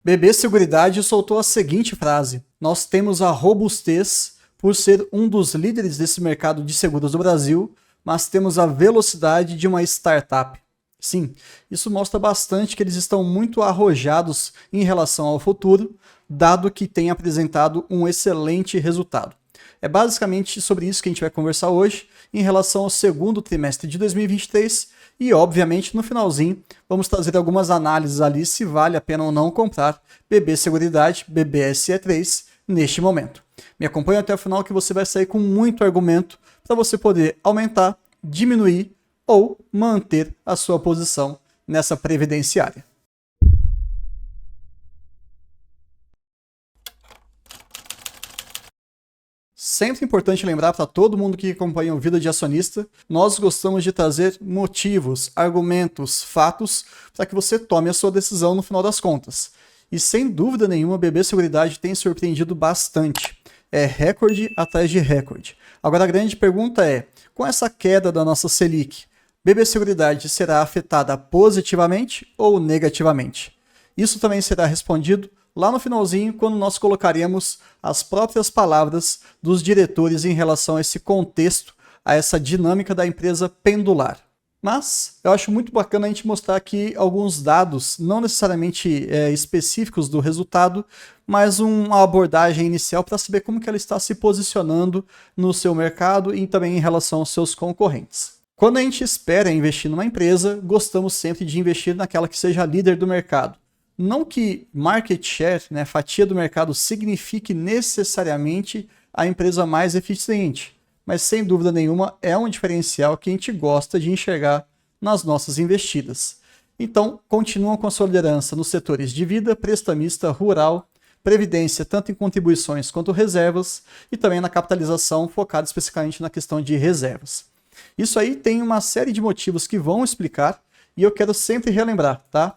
BB Seguridade soltou a seguinte frase: "Nós temos a robustez por ser um dos líderes desse mercado de seguros do Brasil, mas temos a velocidade de uma startup." Sim, isso mostra bastante que eles estão muito arrojados em relação ao futuro, dado que têm apresentado um excelente resultado. É basicamente sobre isso que a gente vai conversar hoje, em relação ao segundo trimestre de 2023 e, obviamente, no finalzinho, vamos trazer algumas análises ali se vale a pena ou não comprar BB Seguridade, BBSE3, neste momento. Me acompanhe até o final que você vai sair com muito argumento para você poder aumentar, diminuir ou manter a sua posição nessa previdenciária. Sempre importante lembrar para todo mundo que acompanha o Vida de Acionista, nós gostamos de trazer motivos, argumentos, fatos para que você tome a sua decisão no final das contas. E sem dúvida nenhuma, a BB Seguridade tem surpreendido bastante. É recorde atrás de recorde. Agora a grande pergunta é, com essa queda da nossa Selic, BB Seguridade será afetada positivamente ou negativamente? Isso também será respondido lá no finalzinho, quando nós colocaremos as próprias palavras dos diretores em relação a esse contexto, a essa dinâmica da empresa pendular. Mas eu acho muito bacana a gente mostrar aqui alguns dados, não necessariamente específicos do resultado, mas uma abordagem inicial para saber como que ela está se posicionando no seu mercado e também em relação aos seus concorrentes. Quando a gente espera investir numa empresa, gostamos sempre de investir naquela que seja líder do mercado. Não que market share, né, fatia do mercado, signifique necessariamente a empresa mais eficiente, mas sem dúvida nenhuma é um diferencial que a gente gosta de enxergar nas nossas investidas. Então, continuam com a sua liderança nos setores de vida, prestamista, rural, previdência, tanto em contribuições quanto reservas, e também na capitalização, focada especificamente na questão de reservas. Isso aí tem uma série de motivos que vão explicar, e eu quero sempre relembrar, tá?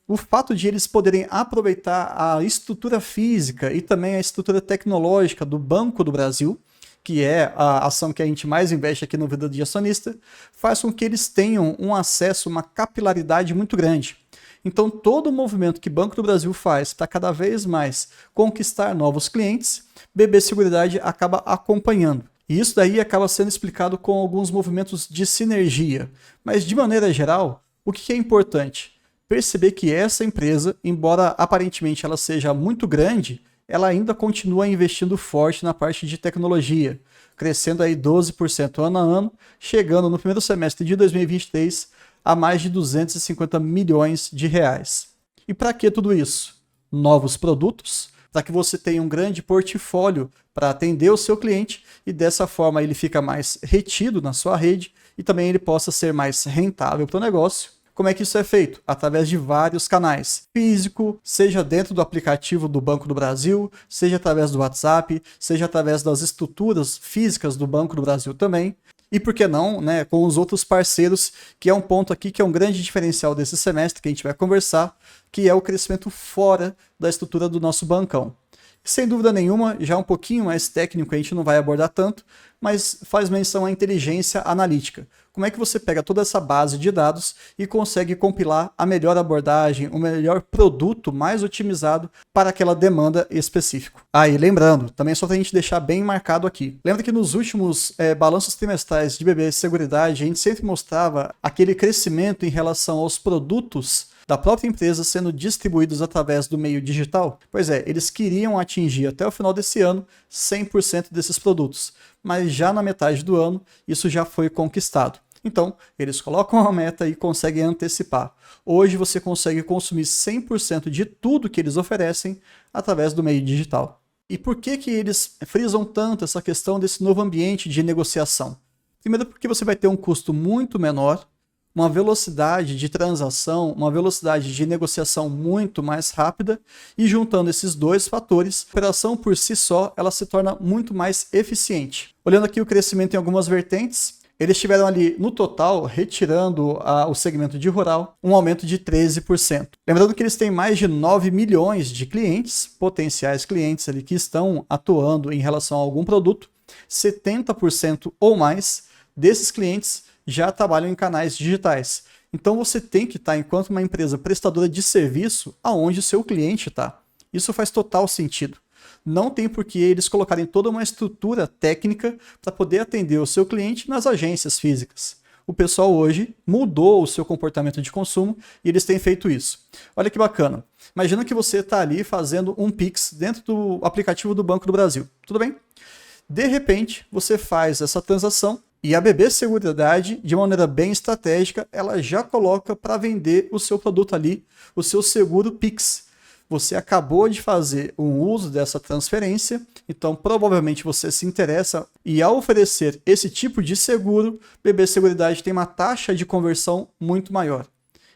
O fato de eles poderem aproveitar a estrutura física e também a estrutura tecnológica do Banco do Brasil, que é a ação que a gente mais investe aqui no Vida de Acionista, faz com que eles tenham um acesso, uma capilaridade muito grande. Então, todo o movimento que o Banco do Brasil faz para cada vez mais conquistar novos clientes, BB Seguridade acaba acompanhando. E isso daí acaba sendo explicado com alguns movimentos de sinergia. Mas, de maneira geral, o que é importante? Perceber que essa empresa, embora aparentemente ela seja muito grande, ela ainda continua investindo forte na parte de tecnologia, crescendo aí 12% ano a ano, chegando no primeiro semestre de 2023 a mais de 250 milhões de reais. E para que tudo isso? Novos produtos, para que você tenha um grande portfólio para atender o seu cliente e dessa forma ele fica mais retido na sua rede e também ele possa ser mais rentável para o negócio. Como é que isso é feito? Através de vários canais. Físico, seja dentro do aplicativo do Banco do Brasil, seja através do WhatsApp, seja através das estruturas físicas do Banco do Brasil também. E por que não, né, com os outros parceiros, que é um ponto aqui que é um grande diferencial desse semestre que a gente vai conversar, que é o crescimento fora da estrutura do nosso bancão. Sem dúvida nenhuma, já um pouquinho mais técnico, a gente não vai abordar tanto, mas faz menção à inteligência analítica. Como é que você pega toda essa base de dados e consegue compilar a melhor abordagem, o melhor produto mais otimizado para aquela demanda específica. E lembrando, também só para a gente deixar bem marcado aqui, lembra que nos últimos balanços trimestrais de BB Seguridade, a gente sempre mostrava aquele crescimento em relação aos produtos da própria empresa sendo distribuídos através do meio digital? Pois é, eles queriam atingir até o final desse ano 100% desses produtos, mas já na metade do ano isso já foi conquistado. Então, eles colocam a meta e conseguem antecipar. Hoje você consegue consumir 100% de tudo que eles oferecem através do meio digital. E por que eles frisam tanto essa questão desse novo ambiente de negociação? Primeiro porque você vai ter um custo muito menor, uma velocidade de transação, uma velocidade de negociação muito mais rápida, e juntando esses dois fatores, a operação por si só ela se torna muito mais eficiente. Olhando aqui o crescimento em algumas vertentes, eles tiveram ali, no total, retirando o segmento de rural, um aumento de 13%. Lembrando que eles têm mais de 9 milhões de clientes, potenciais clientes ali que estão atuando em relação a algum produto, 70% ou mais desses clientes já trabalham em canais digitais. Então você tem que estar, enquanto uma empresa prestadora de serviço, aonde o seu cliente está. Isso faz total sentido. Não tem por que eles colocarem toda uma estrutura técnica para poder atender o seu cliente nas agências físicas. O pessoal hoje mudou o seu comportamento de consumo e eles têm feito isso. Olha que bacana. Imagina que você está ali fazendo um Pix dentro do aplicativo do Banco do Brasil. Tudo bem? De repente, você faz essa transação e a BB Seguridade, de maneira bem estratégica, ela já coloca para vender o seu produto ali, o seu seguro Pix. Você acabou de fazer um uso dessa transferência, então provavelmente você se interessa e ao oferecer esse tipo de seguro, BB Seguridade tem uma taxa de conversão muito maior.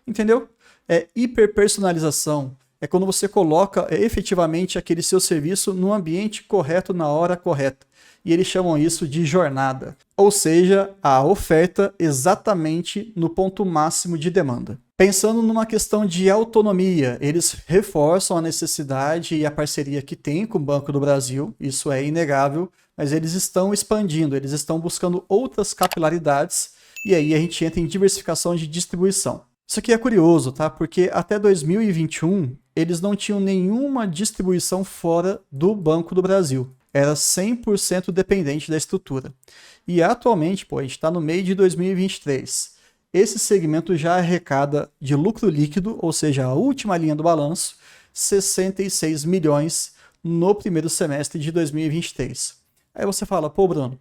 Entendeu? É hiperpersonalização. É quando você coloca efetivamente aquele seu serviço no ambiente correto, na hora correta. E eles chamam isso de jornada. Ou seja, a oferta exatamente no ponto máximo de demanda. Pensando numa questão de autonomia, eles reforçam a necessidade e a parceria que tem com o Banco do Brasil, isso é inegável, mas eles estão expandindo, eles estão buscando outras capilaridades, e aí a gente entra em diversificação de distribuição. Isso aqui é curioso, tá? Porque até 2021, eles não tinham nenhuma distribuição fora do Banco do Brasil. Era 100% dependente da estrutura. E atualmente, a gente está no meio de 2023. Esse segmento já arrecada de lucro líquido, ou seja, a última linha do balanço, 66 milhões no primeiro semestre de 2023. Aí você fala, Bruno,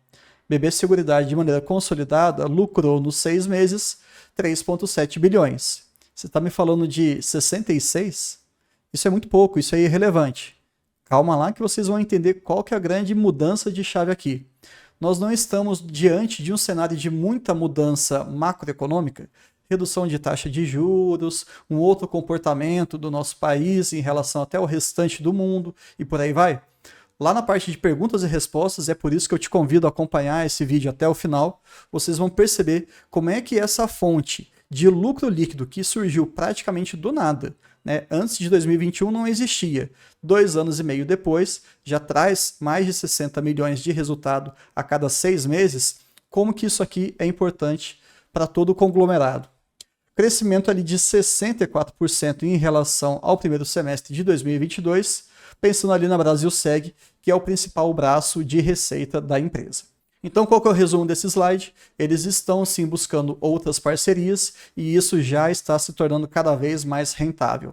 BB Seguridade de maneira consolidada lucrou nos 6 meses 3,7 bilhões. Você está me falando de 66? Isso é muito pouco, isso é irrelevante. Calma lá que vocês vão entender qual que é a grande mudança de chave aqui. Nós não estamos diante de um cenário de muita mudança macroeconômica, redução de taxa de juros, um outro comportamento do nosso país em relação até ao restante do mundo e por aí vai. Lá na parte de perguntas e respostas, é por isso que eu te convido a acompanhar esse vídeo até o final, vocês vão perceber como é que essa fonte de lucro líquido que surgiu praticamente do nada, né? Antes de 2021 não existia. 2 anos e meio depois, já traz mais de 60 milhões de resultado a cada 6 meses. Como que isso aqui é importante para todo o conglomerado? Crescimento ali de 64% em relação ao primeiro semestre de 2022, pensando ali na Brasilseg, que é o principal braço de receita da empresa. Então, qual que é o resumo desse slide? Eles estão sim buscando outras parcerias e isso já está se tornando cada vez mais rentável.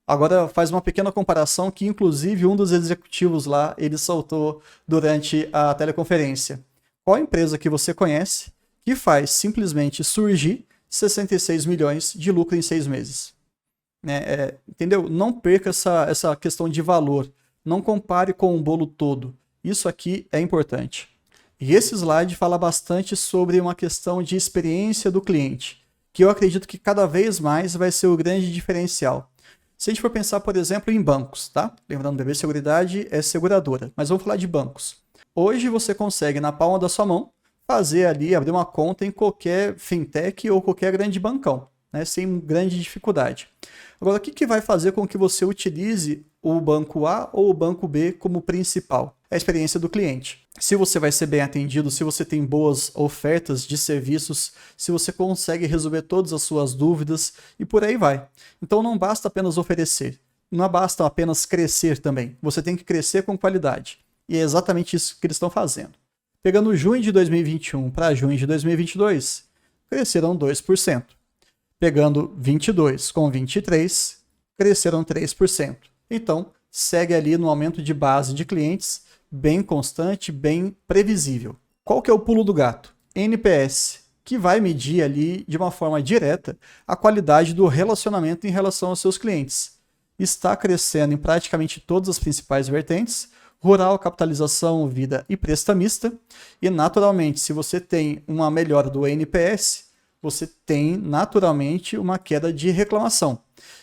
Agora faz uma pequena comparação que inclusive um dos executivos lá, ele soltou durante a teleconferência. Qual empresa que você conhece que faz simplesmente surgir 66 milhões de lucro em 6 meses? Entendeu? Não perca essa questão de valor. Não compare com o bolo todo. Isso aqui é importante. E esse slide fala bastante sobre uma questão de experiência do cliente, que eu acredito que cada vez mais vai ser o grande diferencial. Se a gente for pensar, por exemplo, em bancos, tá? Lembrando, BB Seguridade é seguradora, mas vamos falar de bancos. Hoje você consegue, na palma da sua mão, fazer ali, abrir uma conta em qualquer fintech ou qualquer grande bancão, né? Sem grande dificuldade. Agora, o que vai fazer com que você utilize o banco A ou o banco B como principal? É a experiência do cliente. Se você vai ser bem atendido, se você tem boas ofertas de serviços, se você consegue resolver todas as suas dúvidas e por aí vai. Então não basta apenas oferecer, não basta apenas crescer também. Você tem que crescer com qualidade. E é exatamente isso que eles estão fazendo. Pegando junho de 2021 para junho de 2022, cresceram 2%. Pegando 22 com 23, cresceram 3%. Então, segue ali no aumento de base de clientes, bem constante, bem previsível. Qual que é o pulo do gato? NPS, que vai medir ali de uma forma direta a qualidade do relacionamento em relação aos seus clientes. Está crescendo em praticamente todas as principais vertentes, rural, capitalização, vida e prestamista, e naturalmente, se você tem uma melhora do NPS, você tem naturalmente uma queda de reclamação.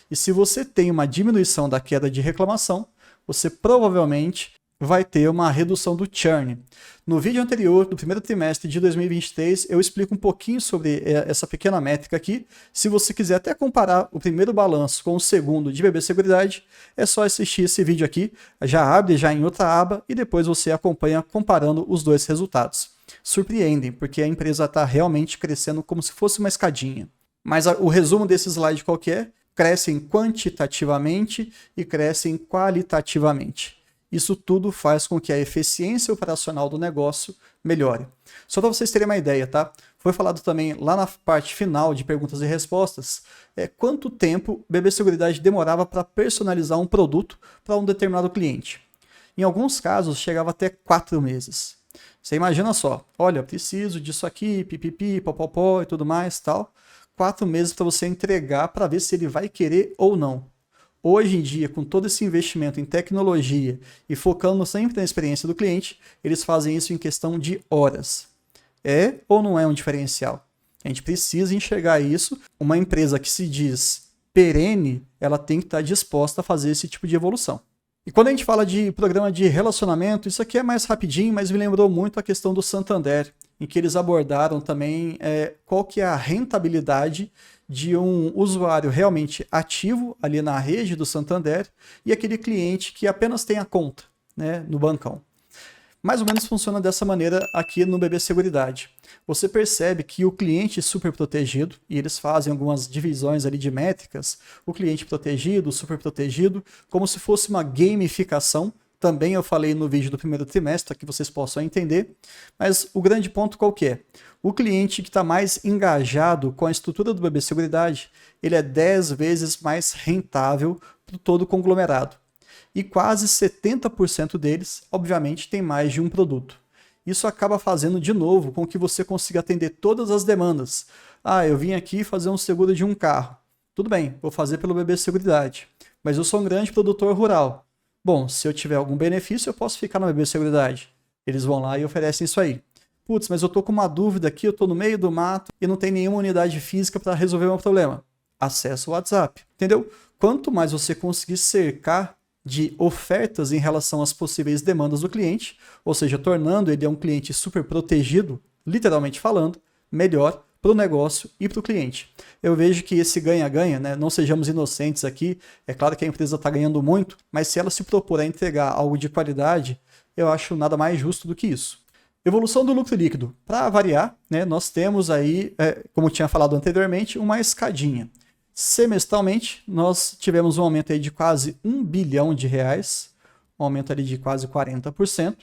E se você tem uma diminuição da queda de reclamação, você provavelmente vai ter uma redução do churn. No vídeo anterior, do primeiro trimestre de 2023, eu explico um pouquinho sobre essa pequena métrica aqui. Se você quiser até comparar o primeiro balanço com o segundo de BB Seguridade, é só assistir esse vídeo aqui, já abre já em outra aba e depois você acompanha comparando os dois resultados. Surpreendem, porque a empresa está realmente crescendo como se fosse uma escadinha. Mas o resumo desse slide qual que é? Crescem quantitativamente e crescem qualitativamente. Isso tudo faz com que a eficiência operacional do negócio melhore. Só para vocês terem uma ideia, tá? Foi falado também lá na parte final de perguntas e respostas, quanto tempo BB Seguridade demorava para personalizar um produto para um determinado cliente. Em alguns casos, chegava até 4 meses. Você imagina só, olha, preciso disso aqui, pipipi, popopó e tudo mais, tal. 4 meses para você entregar para ver se ele vai querer ou não. Hoje em dia, com todo esse investimento em tecnologia e focando sempre na experiência do cliente, eles fazem isso em questão de horas. É ou não é um diferencial? A gente precisa enxergar isso. Uma empresa que se diz perene, ela tem que estar disposta a fazer esse tipo de evolução. E quando a gente fala de programa de relacionamento, isso aqui é mais rapidinho, mas me lembrou muito a questão do Santander, em que eles abordaram também qual que é a rentabilidade de um usuário realmente ativo ali na rede do Santander e aquele cliente que apenas tem a conta, né, no bancão. Mais ou menos funciona dessa maneira aqui no BB Seguridade. Você percebe que o cliente super protegido, e eles fazem algumas divisões ali de métricas, o cliente protegido, super protegido, como se fosse uma gamificação. Também eu falei no vídeo do primeiro trimestre, para que vocês possam entender. Mas o grande ponto qual que é? O cliente que está mais engajado com a estrutura do BB Seguridade, ele é 10 vezes mais rentável para todo o conglomerado. E quase 70% deles, obviamente, tem mais de um produto. Isso acaba fazendo, de novo, com que você consiga atender todas as demandas. Ah, eu vim aqui fazer um seguro de um carro. Tudo bem, vou fazer pelo BB Seguridade. Mas eu sou um grande produtor rural. Bom, se eu tiver algum benefício, eu posso ficar na BB Seguridade. Eles vão lá e oferecem isso aí. Putz, mas eu tô com uma dúvida aqui, eu tô no meio do mato e não tem nenhuma unidade física para resolver o meu problema. Acesse o WhatsApp, entendeu? Quanto mais você conseguir cercar de ofertas em relação às possíveis demandas do cliente, ou seja, tornando ele um cliente super protegido, literalmente falando, melhor para o negócio e para o cliente. Eu vejo que esse ganha-ganha, né? Não sejamos inocentes aqui, é claro que a empresa está ganhando muito, mas se ela se propor a entregar algo de qualidade, eu acho nada mais justo do que isso. Evolução do lucro líquido. Para variar, né, nós temos aí, como tinha falado anteriormente, uma escadinha. Semestralmente, nós tivemos um aumento aí de quase R$ 1 bilhão, um aumento ali de quase 40%.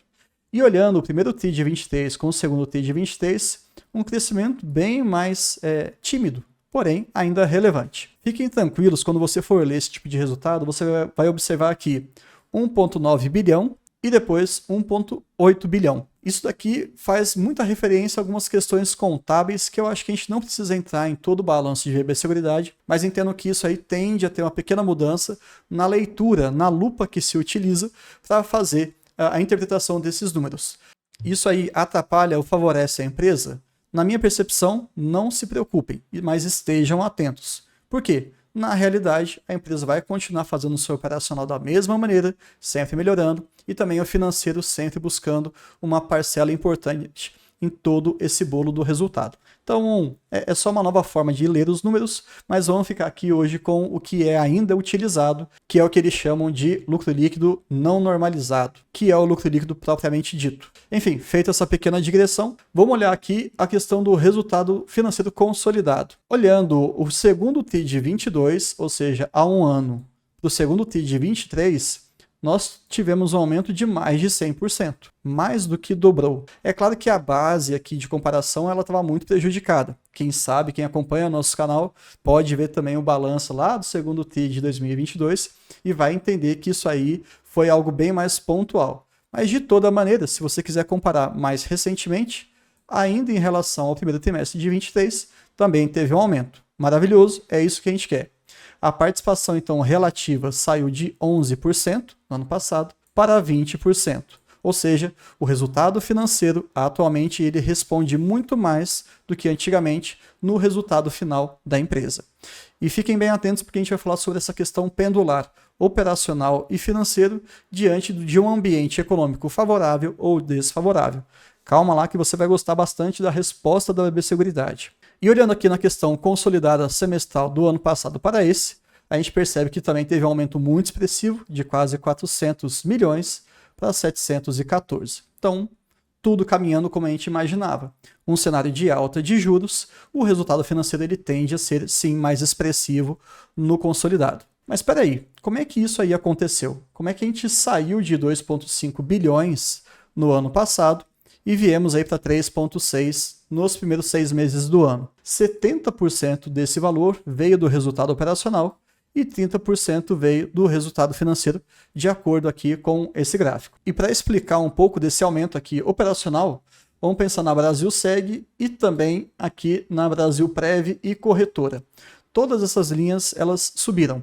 E olhando o primeiro TRI de 23 com o segundo TRI de 23, um crescimento bem mais tímido, porém ainda relevante. Fiquem tranquilos, quando você for ler esse tipo de resultado, você vai observar aqui 1,9 bilhão e depois 1,8 bilhão. Isso daqui faz muita referência a algumas questões contábeis que eu acho que a gente não precisa entrar em todo o balanço de BB Seguridade, mas entendo que isso aí tende a ter uma pequena mudança na leitura, na lupa que se utiliza para fazer a interpretação desses números. Isso aí atrapalha ou favorece a empresa? Na minha percepção, não se preocupem, mas estejam atentos. Por quê? Na realidade, a empresa vai continuar fazendo o seu operacional da mesma maneira, sempre melhorando, e também o financeiro sempre buscando uma parcela importante em todo esse bolo do resultado. Então, é só uma nova forma de ler os números, mas vamos ficar aqui hoje com o que é ainda utilizado, que é o que eles chamam de lucro líquido não normalizado, que é o lucro líquido propriamente dito. Enfim, feita essa pequena digressão, vamos olhar aqui a questão do resultado financeiro consolidado. Olhando o segundo TRI de 22, ou seja, há um ano, do segundo TRI de 23, nós tivemos um aumento de mais de 100%, mais do que dobrou. É claro que a base aqui de comparação ela estava muito prejudicada. Quem sabe, quem acompanha o nosso canal, pode ver também o balanço lá do segundo TRI de 2022 e vai entender que isso aí foi algo bem mais pontual. Mas de toda maneira, se você quiser comparar mais recentemente, ainda em relação ao primeiro trimestre de 23, também teve um aumento. Maravilhoso, é isso que a gente quer. A participação, então, relativa saiu de 11% no ano passado para 20%. Ou seja, o resultado financeiro, atualmente, ele responde muito mais do que antigamente no resultado final da empresa. E fiquem bem atentos porque a gente vai falar sobre essa questão pendular, operacional e financeiro, diante de um ambiente econômico favorável ou desfavorável. Calma lá que você vai gostar bastante da resposta da BB Seguridade. E olhando aqui na questão consolidada semestral do ano passado para esse, a gente percebe que também teve um aumento muito expressivo, de quase 400 milhões para 714. Então, tudo caminhando como a gente imaginava. Um cenário de alta de juros, o resultado financeiro ele tende a ser, sim, mais expressivo no consolidado. Mas espera aí, como é que isso aí aconteceu? Como é que a gente saiu de 2,5 bilhões no ano passado e viemos aí para 3,6 nos primeiros 6 meses do ano? 70% desse valor veio do resultado operacional e 30% veio do resultado financeiro, de acordo aqui com esse gráfico. E para explicar um pouco desse aumento aqui operacional, vamos pensar na Brasilseg e também aqui na Brasilprev e Corretora. Todas essas linhas elas subiram,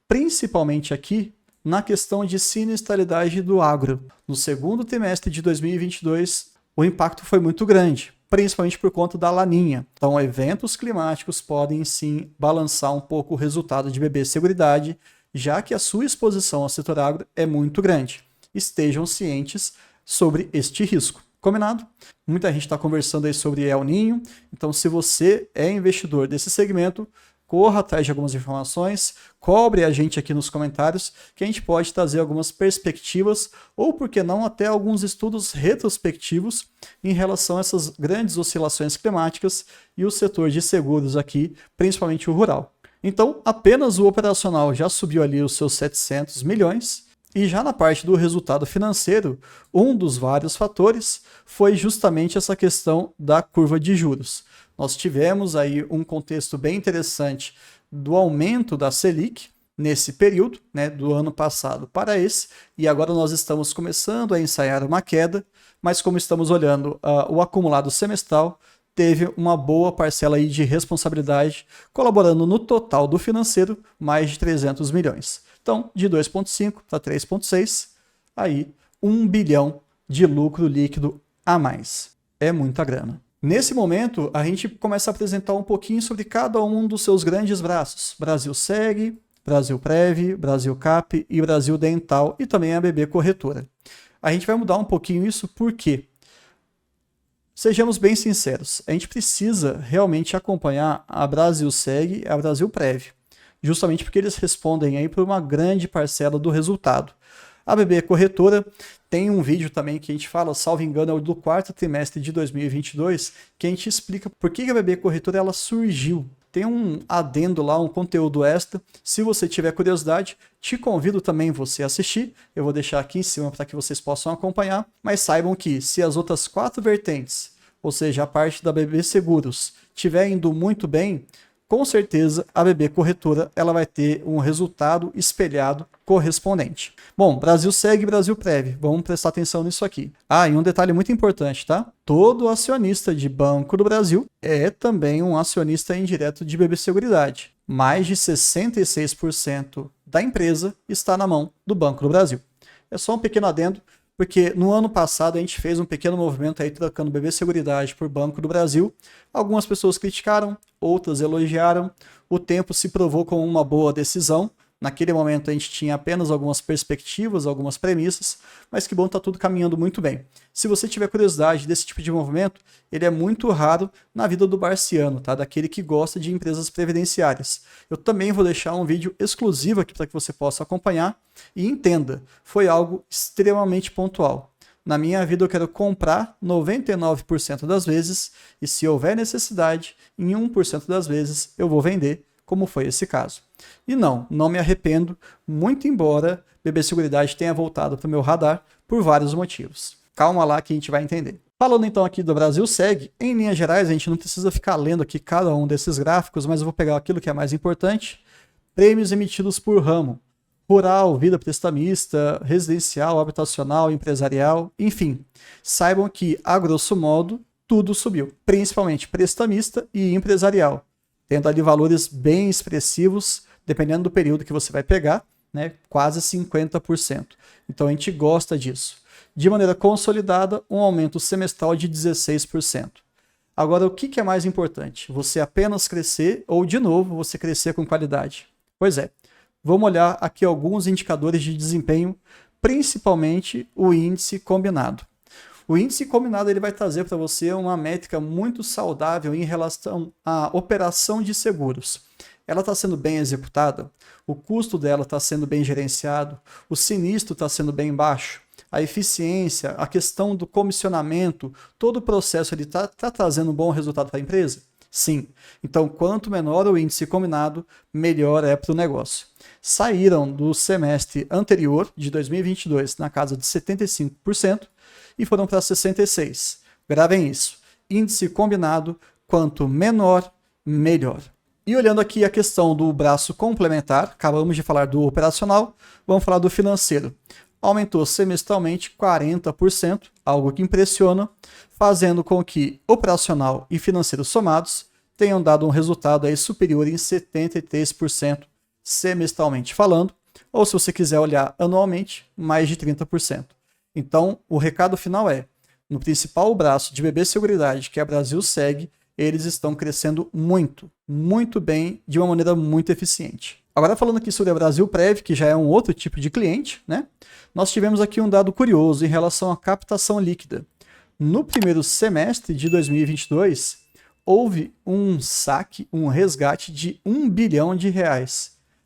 principalmente aqui na questão de sinistralidade do agro. No segundo trimestre de 2022, o impacto foi muito grande, principalmente por conta da laninha. Então, eventos climáticos podem sim balançar um pouco o resultado de BB Seguridade, já que a sua exposição ao setor agro é muito grande. Estejam cientes sobre este risco. Combinado? Muita gente está conversando aí sobre El Ninho, então se você é investidor desse segmento, corra atrás de algumas informações, cobre a gente aqui nos comentários, que a gente pode trazer algumas perspectivas, ou por que não até alguns estudos retrospectivos em relação a essas grandes oscilações climáticas e o setor de seguros aqui, principalmente o rural. Então, apenas o operacional já subiu ali os seus 700 milhões, e já na parte do resultado financeiro, um dos vários fatores foi justamente essa questão da curva de juros. Nós tivemos aí um contexto bem interessante do aumento da Selic nesse período, né, do ano passado para esse, e agora nós estamos começando a ensaiar uma queda, mas como estamos olhando o acumulado semestral, teve uma boa parcela aí de responsabilidade, colaborando no total do financeiro mais de 300 milhões. Então, de 2,5 para 3,6, aí 1 bilhão de lucro líquido a mais. É muita grana. Nesse momento, a gente começa a apresentar um pouquinho sobre cada um dos seus grandes braços. Brasilseg, Brasilprev, Brasilcap e Brasil Dental e também a BB Corretora. A gente vai mudar um pouquinho isso porque, sejamos bem sinceros, a gente precisa realmente acompanhar a Brasilseg e a Brasilprev, justamente porque eles respondem aí por uma grande parcela do resultado. A BB Corretora tem um vídeo também que a gente fala, salvo engano, é o do quarto trimestre de 2022, que a gente explica por que a BB Corretora ela surgiu. Tem um adendo lá, um conteúdo extra. Se você tiver curiosidade, te convido também você a assistir. Eu vou deixar aqui em cima para que vocês possam acompanhar. Mas saibam que se as outras 4 vertentes, ou seja, a parte da BB Seguros, estiver indo muito bem, com certeza a BB Corretora ela vai ter um resultado espelhado correspondente. Bom, Brasilseg e Brasilprev, vamos prestar atenção nisso aqui. Ah, e um detalhe muito importante, tá? Todo acionista de Banco do Brasil é também um acionista indireto de BB Seguridade. Mais de 66% da empresa está na mão do Banco do Brasil. É só um pequeno adendo, porque no ano passado a gente fez um pequeno movimento aí trocando BB Seguridade por Banco do Brasil. Algumas pessoas criticaram, outras elogiaram. O tempo se provou como uma boa decisão. Naquele momento a gente tinha apenas algumas perspectivas, algumas premissas, mas que bom, tá tudo caminhando muito bem. Se você tiver curiosidade desse tipo de movimento, ele é muito raro na vida do barciano, tá? Daquele que gosta de empresas previdenciárias. Eu também vou deixar um vídeo exclusivo aqui para que você possa acompanhar e entenda, foi algo extremamente pontual. Na minha vida eu quero comprar 99% das vezes e se houver necessidade, em 1% das vezes eu vou vender, como foi esse caso. E não me arrependo, muito embora BB Seguridade tenha voltado para o meu radar por vários motivos. Calma lá que a gente vai entender. Falando então aqui do Brasilseg, em linhas gerais a gente não precisa ficar lendo aqui cada um desses gráficos, mas eu vou pegar aquilo que é mais importante. Prêmios emitidos por ramo. Rural, vida prestamista, residencial, habitacional, empresarial, enfim. Saibam que, a grosso modo, tudo subiu, principalmente prestamista e empresarial, tendo ali valores bem expressivos, dependendo do período que você vai pegar, né, quase 50%. Então a gente gosta disso. De maneira consolidada, um aumento semestral de 16%. Agora, o que é mais importante? Você apenas crescer ou, de novo, você crescer com qualidade? Pois é. Vamos olhar aqui alguns indicadores de desempenho, principalmente o índice combinado. O índice combinado ele vai trazer para você uma métrica muito saudável em relação à operação de seguros. Ela está sendo bem executada, o custo dela está sendo bem gerenciado, o sinistro está sendo bem baixo, a eficiência, a questão do comissionamento, todo o processo ele está trazendo um bom resultado para a empresa? Sim. Então, quanto menor o índice combinado, melhor é para o negócio. Saíram do semestre anterior, de 2022, na casa de 75% e foram para 66%. Gravem isso. Índice combinado, quanto menor, melhor. E olhando aqui a questão do braço complementar, acabamos de falar do operacional, vamos falar do financeiro. Aumentou semestralmente 40%, algo que impressiona, fazendo com que operacional e financeiro somados tenham dado um resultado aí superior em 73% semestralmente falando, ou se você quiser olhar anualmente, mais de 30%. Então, o recado final é, no principal braço de BB Seguridade, que é a Brasilseg, eles estão crescendo muito, muito bem, de uma maneira muito eficiente. Agora falando aqui sobre a Brasilprev, que já é um outro tipo de cliente, né? Nós tivemos aqui um dado curioso em relação à captação líquida. No primeiro semestre de 2022, houve um saque, um resgate de R$1 bilhão.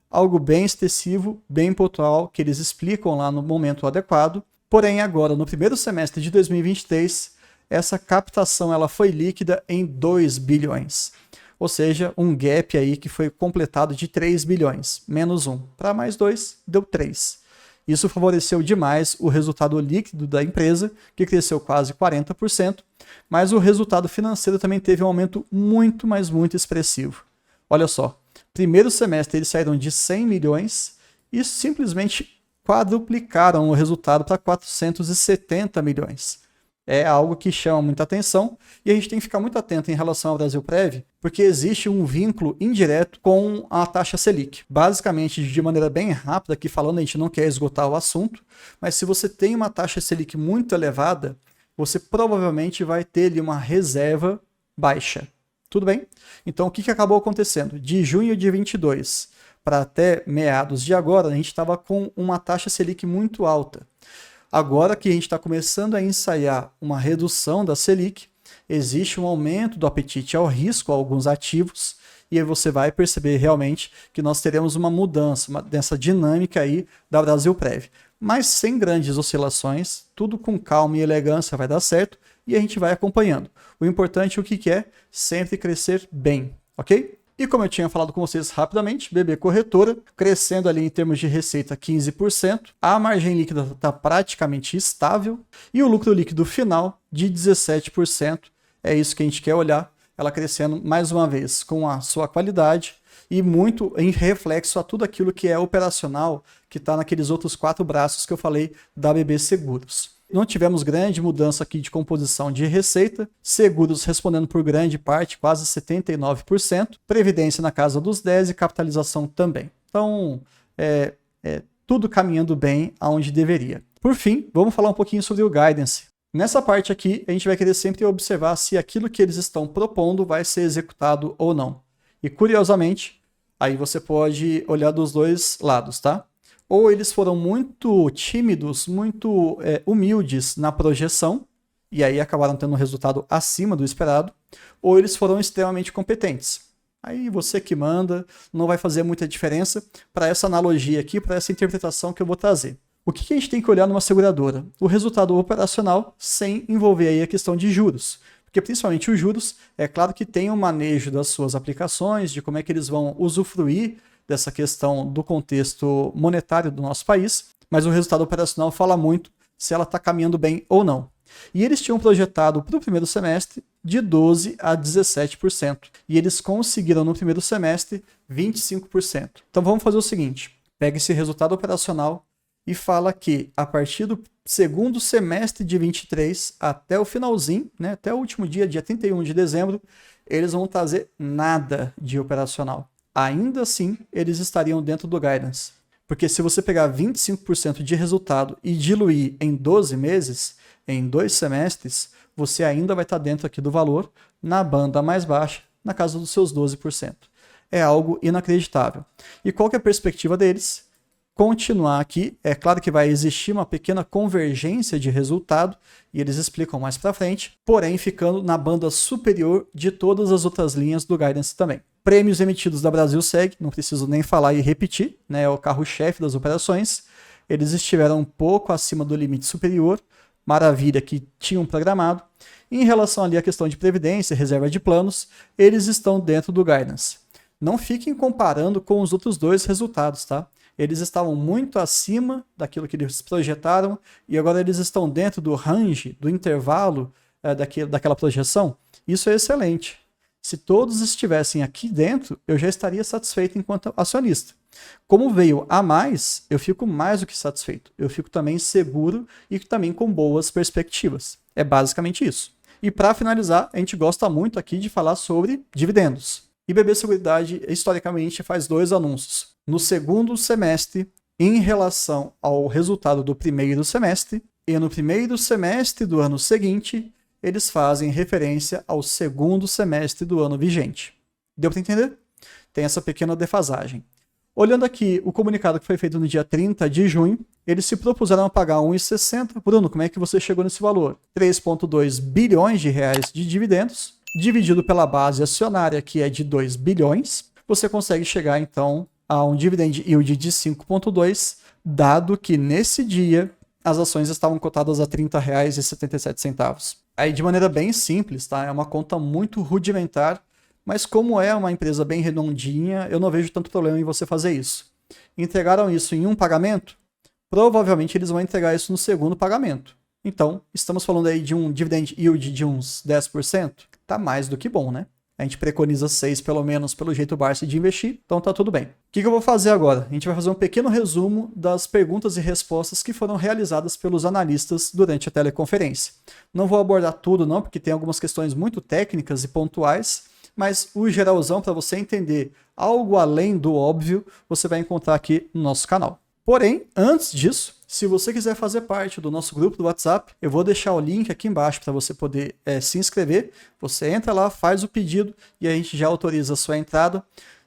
Algo bem extensivo, bem pontual, que eles explicam lá no momento adequado. Porém, agora, no primeiro semestre de 2023, essa captação ela foi líquida em 2 bilhões. Ou seja, um gap aí que foi completado de 3 bilhões. Menos 1 para mais 2, deu 3. Isso favoreceu demais o resultado líquido da empresa, que cresceu quase 40%, mas o resultado financeiro também teve um aumento muito, mas muito expressivo. Olha só, primeiro semestre eles saíram de 100 milhões e simplesmente quadruplicaram o resultado para 470 milhões. É algo que chama muita atenção e a gente tem que ficar muito atento em relação ao Brasilprev, porque existe um vínculo indireto com a taxa Selic. Basicamente, de maneira bem rápida, aqui falando, a gente não quer esgotar o assunto, mas se você tem uma taxa Selic muito elevada, você provavelmente vai ter ali uma reserva baixa. Tudo bem? Então, o que acabou acontecendo? De junho de 22 para até meados de agora, a gente estava com uma taxa Selic muito alta. Agora que a gente está começando a ensaiar uma redução da Selic, existe um aumento do apetite ao risco a alguns ativos, e aí você vai perceber realmente que nós teremos uma mudança dessa dinâmica aí da Brasilprev. Mas sem grandes oscilações, tudo com calma e elegância vai dar certo, e a gente vai acompanhando. O importante o que é? Sempre crescer bem, ok? E como eu tinha falado com vocês rapidamente, BB Corretora, crescendo ali em termos de receita 15%, a margem líquida está praticamente estável e o lucro líquido final de 17%. É isso que a gente quer olhar, ela crescendo mais uma vez com a sua qualidade e muito em reflexo a tudo aquilo que é operacional, que está naqueles outros 4 braços que eu falei da BB Seguros. Não tivemos grande mudança aqui de composição de receita, seguros respondendo por grande parte, quase 79%, previdência na casa dos 10% e capitalização também. Então, tudo caminhando bem aonde deveria. Por fim, vamos falar um pouquinho sobre o guidance. Nessa parte aqui, a gente vai querer sempre observar se aquilo que eles estão propondo vai ser executado ou não. E curiosamente, aí você pode olhar dos dois lados, tá? Ou eles foram muito tímidos, muito humildes na projeção, e aí acabaram tendo um resultado acima do esperado, ou eles foram extremamente competentes. Aí você que manda, não vai fazer muita diferença para essa analogia aqui, para essa interpretação que eu vou trazer. O que a gente tem que olhar numa seguradora? O resultado operacional sem envolver aí a questão de juros. Porque principalmente os juros, é claro que tem um manejo das suas aplicações, de como é que eles vão usufruir dessa questão do contexto monetário do nosso país, mas o resultado operacional fala muito se ela está caminhando bem ou não. E eles tinham projetado para o primeiro semestre de 12% a 17%, e eles conseguiram no primeiro semestre 25%. Então vamos fazer o seguinte, pega esse resultado operacional e fala que a partir do segundo semestre de 23 até o finalzinho, né, até o último dia 31 de dezembro, eles vão trazer nada de operacional. Ainda assim, eles estariam dentro do guidance. Porque se você pegar 25% de resultado e diluir em 12 meses, em 2 semestres, você ainda vai estar dentro aqui do valor, na banda mais baixa, na casa dos seus 12%. É algo inacreditável. E qual que é a perspectiva deles? Continuar aqui, é claro que vai existir uma pequena convergência de resultado, e eles explicam mais para frente, porém ficando na banda superior de todas as outras linhas do guidance também. Prêmios emitidos da Brasilseg, não preciso nem falar e repetir, né, é o carro-chefe das operações. eles estiveram um pouco acima do limite superior, maravilha que tinham programado. Em relação ali à questão de previdência, reserva de planos, eles estão dentro do guidance. Não fiquem comparando com os outros dois resultados, tá? Eles estavam muito acima daquilo que eles projetaram e agora eles estão dentro do range, do intervalo daquela projeção. Isso é excelente. Se todos estivessem aqui dentro, eu já estaria satisfeito enquanto acionista. Como veio a mais, eu fico mais do que satisfeito. Eu fico também seguro e também com boas perspectivas. É basicamente isso. E para finalizar, a gente gosta muito aqui de falar sobre dividendos. E BB Seguridade, historicamente, faz 2 anúncios. No segundo semestre, em relação ao resultado do primeiro semestre, e no primeiro semestre do ano seguinte, eles fazem referência ao segundo semestre do ano vigente. Deu para entender? Tem essa pequena defasagem. Olhando aqui o comunicado que foi feito no dia 30 de junho, eles se propuseram a pagar 1,60. Bruno, como é que você chegou nesse valor? 3,2 bilhões de reais de dividendos, dividido pela base acionária, que é de 2 bilhões, você consegue chegar, então, a um dividend yield de 5,2, dado que nesse dia as ações estavam cotadas a R$ 30,77. Aí, de maneira bem simples, tá? É uma conta muito rudimentar, mas como é uma empresa bem redondinha, eu não vejo tanto problema em você fazer isso. Entregaram isso em um pagamento? Provavelmente eles vão entregar isso no segundo pagamento. Então, estamos falando aí de um dividend yield de uns 10%? Tá mais do que bom, né? A gente preconiza 6 pelo menos pelo jeito Barsi de investir, então tá tudo bem. O que eu vou fazer agora? A gente vai fazer um pequeno resumo das perguntas e respostas que foram realizadas pelos analistas durante a teleconferência. Não vou abordar tudo não, porque tem algumas questões muito técnicas e pontuais, mas o geralzão para você entender algo além do óbvio, você vai encontrar aqui no nosso canal. Porém, antes disso, se você quiser fazer parte do nosso grupo do WhatsApp, eu vou deixar o link aqui embaixo para você poder se inscrever. Você entra lá, faz o pedido e a gente já autoriza a sua entrada.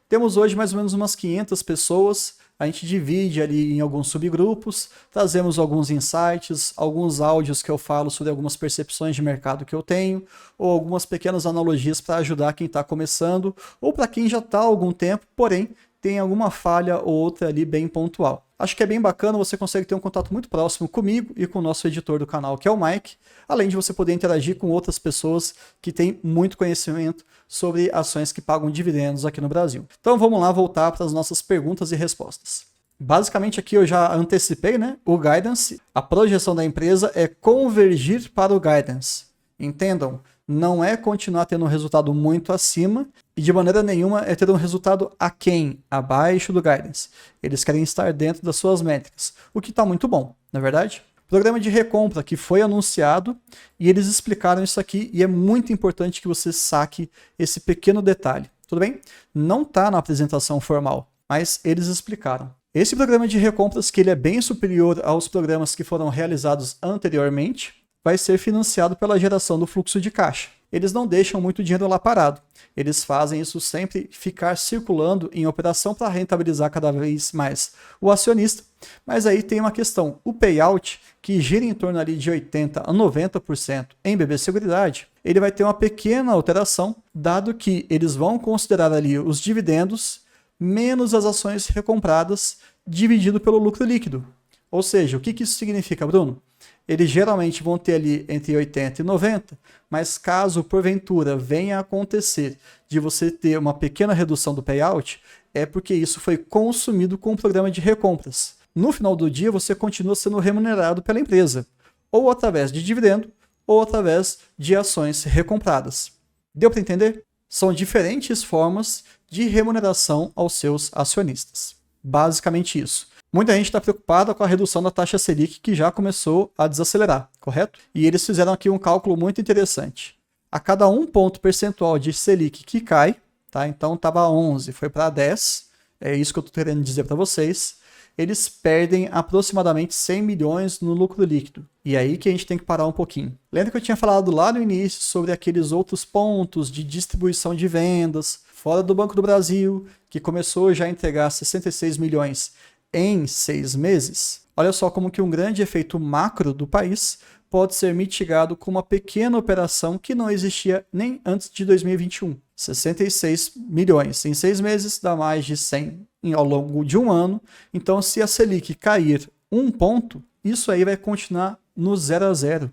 Temos hoje mais ou menos umas 500 pessoas. A gente divide ali em alguns subgrupos, trazemos alguns insights, alguns áudios que eu falo sobre algumas percepções de mercado que eu tenho, ou algumas pequenas analogias para ajudar quem está começando, ou para quem já está há algum tempo, porém tem alguma falha ou outra ali bem pontual. Acho que é bem bacana, você consegue ter um contato muito próximo comigo e com o nosso editor do canal, que é o Mike, além de você poder interagir com outras pessoas que têm muito conhecimento sobre ações que pagam dividendos aqui no Brasil. Então vamos lá voltar para as nossas perguntas e respostas. Basicamente aqui eu já antecipei, né? O guidance, a projeção da empresa é convergir para o guidance. Entendam, não é continuar tendo um resultado muito acima e de maneira nenhuma é ter um resultado aquém, abaixo do guidance. Eles querem estar dentro das suas métricas, o que está muito bom, não é verdade? Programa de recompra que foi anunciado e eles explicaram isso aqui e é muito importante que você saque esse pequeno detalhe, tudo bem? Não está na apresentação formal, mas eles explicaram. Esse programa de recompras, que ele é bem superior aos programas que foram realizados anteriormente, vai ser financiado pela geração do fluxo de caixa. Eles não deixam muito dinheiro lá parado. Eles fazem isso sempre ficar circulando em operação para rentabilizar cada vez mais o acionista. Mas aí tem uma questão. O payout, que gira em torno ali de 80% a 90% em BB Seguridade, ele vai ter uma pequena alteração, dado que eles vão considerar ali os dividendos menos as ações recompradas dividido pelo lucro líquido. Ou seja, o que isso significa, Bruno? Eles geralmente vão ter ali entre 80 e 90, mas caso porventura venha a acontecer de você ter uma pequena redução do payout, é porque isso foi consumido com o programa de recompras. No final do dia, você continua sendo remunerado pela empresa, ou através de dividendo, ou através de ações recompradas. Deu para entender? São diferentes formas de remuneração aos seus acionistas. Basicamente isso. Muita gente está preocupada com a redução da taxa Selic, que já começou a desacelerar, correto? E eles fizeram aqui um cálculo muito interessante. A cada 1 ponto percentual de Selic que cai, tá? Então estava 11, foi para 10, é isso que eu estou querendo dizer para vocês, eles perdem aproximadamente 100 milhões no lucro líquido. E aí que a gente tem que parar um pouquinho. Lembra que eu tinha falado lá no início sobre aqueles outros pontos de distribuição de vendas fora do Banco do Brasil, que começou já a entregar 66 milhões em 6 meses? Olha só como que um grande efeito macro do país pode ser mitigado com uma pequena operação que não existia nem antes de 2021. 66 milhões em 6 meses dá mais de 100 ao longo de um ano. Então, se a Selic cair 1 ponto, isso aí vai continuar no 0 a 0.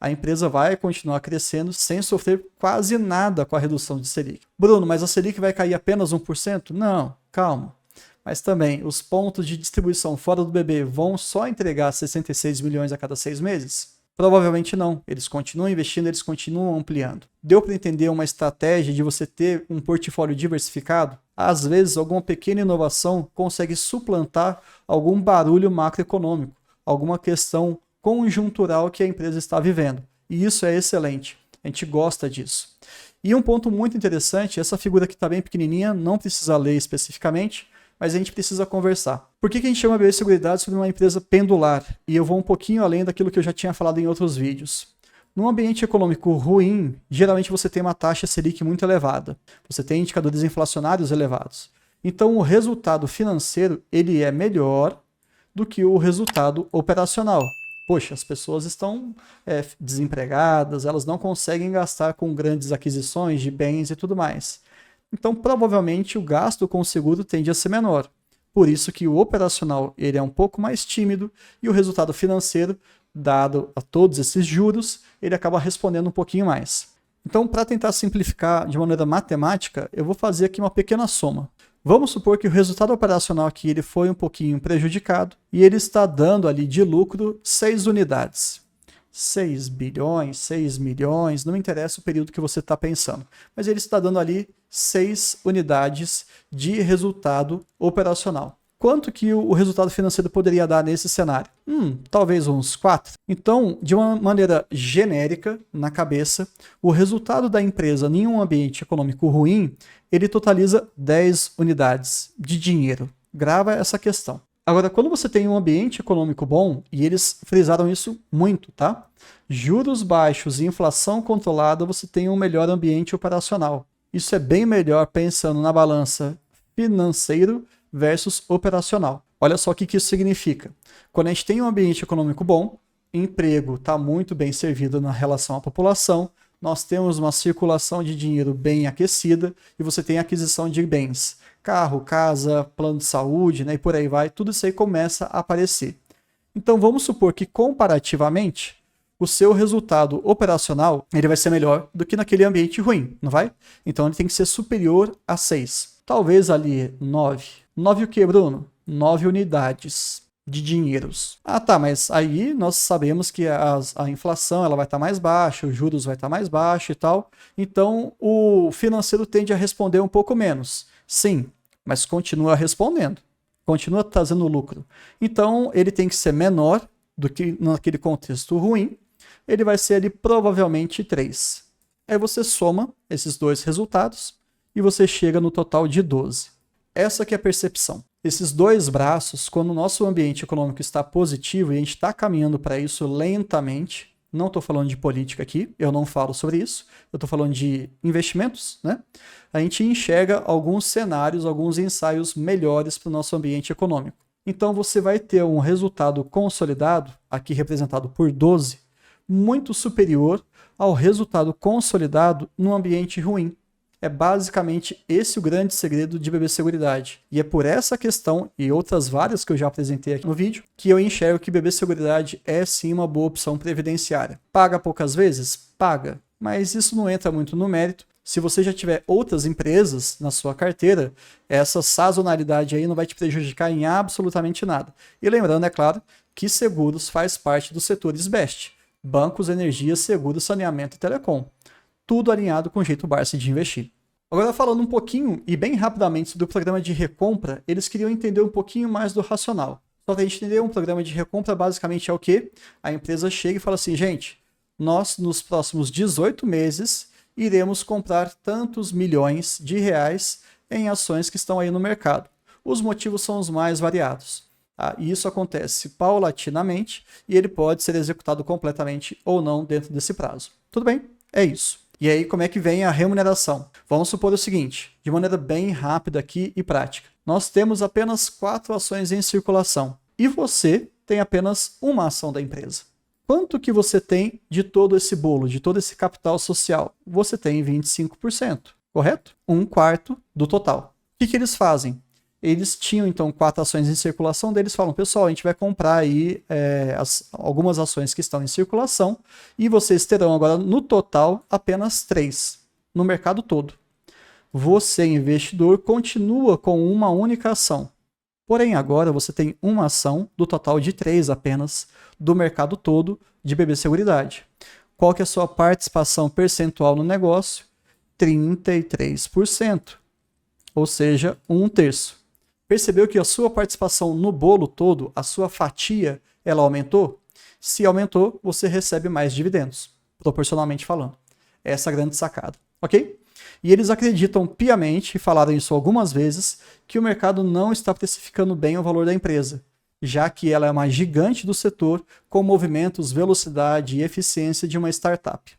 A empresa vai continuar crescendo sem sofrer quase nada com a redução de Selic. Bruno, mas a Selic vai cair apenas 1%? Não, calma. Mas também, os pontos de distribuição fora do BB vão só entregar 66 milhões a cada 6 meses? Provavelmente não. Eles continuam investindo, eles continuam ampliando. Deu para entender uma estratégia de você ter um portfólio diversificado? Às vezes, alguma pequena inovação consegue suplantar algum barulho macroeconômico, alguma questão conjuntural que a empresa está vivendo. E isso é excelente. A gente gosta disso. E um ponto muito interessante, essa figura aqui está bem pequenininha, não precisa ler especificamente, mas a gente precisa conversar. Por que a gente chama BB Seguridade sobre uma empresa pendular? E eu vou um pouquinho além daquilo que eu já tinha falado em outros vídeos. Num ambiente econômico ruim, geralmente você tem uma taxa Selic muito elevada. Você tem indicadores inflacionários elevados. Então o resultado financeiro ele é melhor do que o resultado operacional. Poxa, as pessoas estão desempregadas, elas não conseguem gastar com grandes aquisições de bens e tudo mais. Então, provavelmente, o gasto com o seguro tende a ser menor. Por isso que o operacional ele é um pouco mais tímido e o resultado financeiro, dado a todos esses juros, ele acaba respondendo um pouquinho mais. Então, para tentar simplificar de maneira matemática, eu vou fazer aqui uma pequena soma. Vamos supor que o resultado operacional aqui ele foi um pouquinho prejudicado e ele está dando ali de lucro 6 unidades. 6 bilhões, 6 milhões, não me interessa o período que você está pensando, mas ele está dando ali 6 unidades de resultado operacional. Quanto que o resultado financeiro poderia dar nesse cenário? Talvez uns 4. Então, de uma maneira genérica, na cabeça, o resultado da empresa em um ambiente econômico ruim, ele totaliza 10 unidades de dinheiro. Grava essa questão. Agora, quando você tem um ambiente econômico bom, e eles frisaram isso muito, tá? Juros baixos e inflação controlada, você tem um melhor ambiente operacional. Isso é bem melhor pensando na balança financeiro versus operacional. Olha só o que isso significa. Quando a gente tem um ambiente econômico bom, emprego está muito bem servido na relação à população, nós temos uma circulação de dinheiro bem aquecida e você tem aquisição de bens. Carro, casa, plano de saúde, né, e por aí vai, tudo isso aí começa a aparecer. Então vamos supor que comparativamente o seu resultado operacional ele vai ser melhor do que naquele ambiente ruim, não vai? Então ele tem que ser superior a 6. Talvez ali 9. 9 o que, Bruno? 9 unidades de dinheiros. Ah, tá, mas aí nós sabemos que a inflação ela vai estar mais baixa, os juros vai estar mais baixo e tal. Então o financeiro tende a responder um pouco menos. Sim, mas continua respondendo, continua trazendo lucro. Então ele tem que ser menor do que naquele contexto ruim, ele vai ser ali provavelmente 3. Aí você soma esses dois resultados e você chega no total de 12. Essa que é a percepção. Esses dois braços, quando o nosso ambiente econômico está positivo e a gente está caminhando para isso lentamente, não estou falando de política aqui, eu não falo sobre isso, eu estou falando de investimentos, né? A gente enxerga alguns cenários, alguns ensaios melhores para o nosso ambiente econômico. Então você vai ter um resultado consolidado, aqui representado por 12, muito superior ao resultado consolidado num ambiente ruim. É basicamente esse o grande segredo de BB Seguridade. E é por essa questão, e outras várias que eu já apresentei aqui no vídeo, que eu enxergo que BB Seguridade é sim uma boa opção previdenciária. Paga poucas vezes? Paga. Mas isso não entra muito no mérito. Se você já tiver outras empresas na sua carteira, essa sazonalidade aí não vai te prejudicar em absolutamente nada. E lembrando, é claro, que seguros faz parte dos setores BEST. Bancos, energia, seguros, saneamento e telecom. Tudo alinhado com o jeito Barsi de investir. Agora falando um pouquinho e bem rapidamente sobre o programa de recompra, eles queriam entender um pouquinho mais do racional. Só para a gente entender, um programa de recompra basicamente é o quê? A empresa chega e fala assim, gente, nós nos próximos 18 meses iremos comprar tantos milhões de reais em ações que estão aí no mercado. Os motivos são os mais variados. E isso acontece paulatinamente e ele pode ser executado completamente ou não dentro desse prazo. Tudo bem? É isso. E aí, como é que vem a remuneração? Vamos supor o seguinte, de maneira bem rápida aqui e prática. Nós temos apenas 4 ações em circulação e você tem apenas uma ação da empresa. Quanto que você tem de todo esse bolo, de todo esse capital social? Você tem 25%, correto? 1/4 do total. O que eles fazem? Eles tinham então 4 ações em circulação deles, falam, pessoal, a gente vai comprar aí algumas ações que estão em circulação e vocês terão agora no total apenas 3 no mercado todo. Você, investidor, continua com uma única ação. Porém, agora você tem uma ação do total de 3 apenas do mercado todo de BB Seguridade. Qual que é a sua participação percentual no negócio? 33%, ou seja, 1/3. Percebeu que a sua participação no bolo todo, a sua fatia, ela aumentou? Se aumentou, você recebe mais dividendos, proporcionalmente falando. Essa é a grande sacada, ok? E eles acreditam piamente, e falaram isso algumas vezes, que o mercado não está precificando bem o valor da empresa, já que ela é uma gigante do setor com movimentos, velocidade e eficiência de uma startup.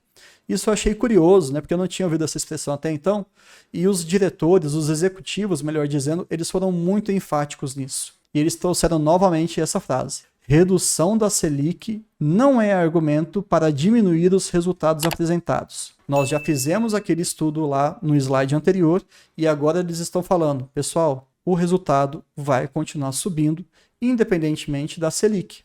Isso eu achei curioso, né, porque eu não tinha ouvido essa expressão até então, e os diretores, os executivos, melhor dizendo, eles foram muito enfáticos nisso. E eles trouxeram novamente essa frase: redução da Selic não é argumento para diminuir os resultados apresentados. Nós já fizemos aquele estudo lá no slide anterior e agora eles estão falando, pessoal, o resultado vai continuar subindo independentemente da Selic.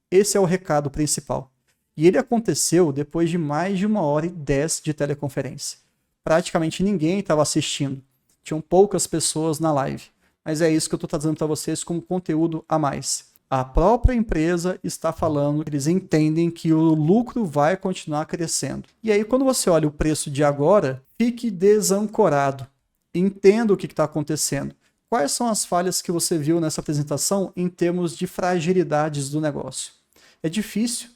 Esse é o recado principal. E ele aconteceu depois de mais de 1h10 de teleconferência. Praticamente ninguém estava assistindo. Tinham poucas pessoas na live. Mas é isso que eu estou trazendo para vocês como conteúdo a mais. A própria empresa está falando que eles entendem que o lucro vai continuar crescendo. E aí, quando você olha o preço de agora, fique desancorado. Entenda o que está acontecendo. Quais são as falhas que você viu nessa apresentação em termos de fragilidades do negócio? É difícil.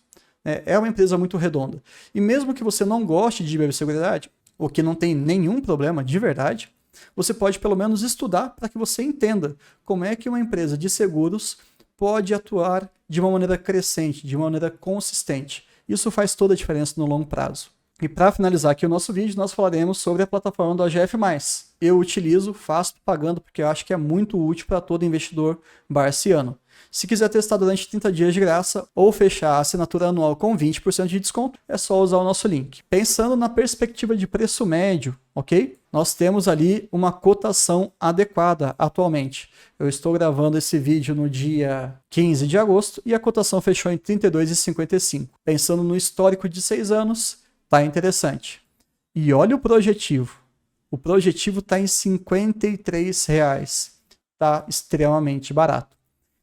É uma empresa muito redonda. E mesmo que você não goste de ciberseguridade, ou que não tem nenhum problema de verdade, você pode pelo menos estudar para que você entenda como é que uma empresa de seguros pode atuar de uma maneira crescente, de uma maneira consistente. Isso faz toda a diferença no longo prazo. E para finalizar aqui o nosso vídeo, nós falaremos sobre a plataforma do AGF+. Eu utilizo, faço propaganda porque eu acho que é muito útil para todo investidor barciano. Se quiser testar durante 30 dias de graça ou fechar a assinatura anual com 20% de desconto, é só usar o nosso link. Pensando na perspectiva de preço médio, ok? Nós temos ali uma cotação adequada atualmente. Eu estou gravando esse vídeo no dia 15 de agosto e a cotação fechou em R$ 32,55. Pensando no histórico de 6 anos, tá interessante. E olha o projetivo. O projetivo está em R$ 53,00. Está extremamente barato.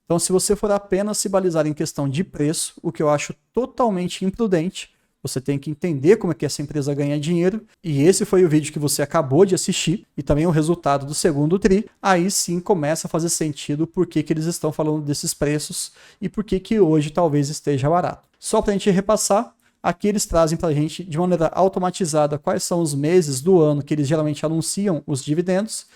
Então, se você for apenas se balizar em questão de preço, o que eu acho totalmente imprudente, você tem que entender como é que essa empresa ganha dinheiro, e esse foi o vídeo que você acabou de assistir, e também o resultado do segundo TRI, aí sim começa a fazer sentido por que eles estão falando desses preços e por que hoje talvez esteja barato. Só para a gente repassar, aqui eles trazem para a gente de maneira automatizada quais são os meses do ano que eles geralmente anunciam os dividendos,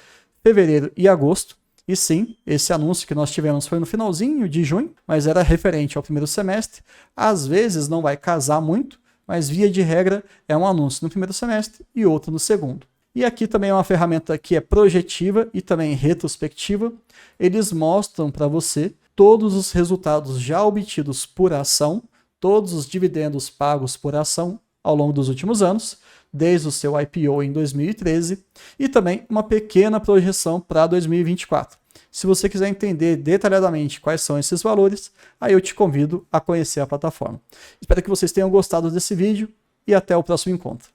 fevereiro e agosto. E sim, esse anúncio que nós tivemos foi no finalzinho de junho, mas era referente ao primeiro semestre. Às vezes não vai casar muito, mas via de regra é um anúncio no primeiro semestre e outro no segundo. E aqui também é uma ferramenta que é projetiva e também retrospectiva. Eles mostram para você todos os resultados já obtidos por ação, todos os dividendos pagos por ação ao longo dos últimos anos, desde o seu IPO em 2013, e também uma pequena projeção para 2024. Se você quiser entender detalhadamente quais são esses valores, aí eu te convido a conhecer a plataforma. Espero que vocês tenham gostado desse vídeo e até o próximo encontro.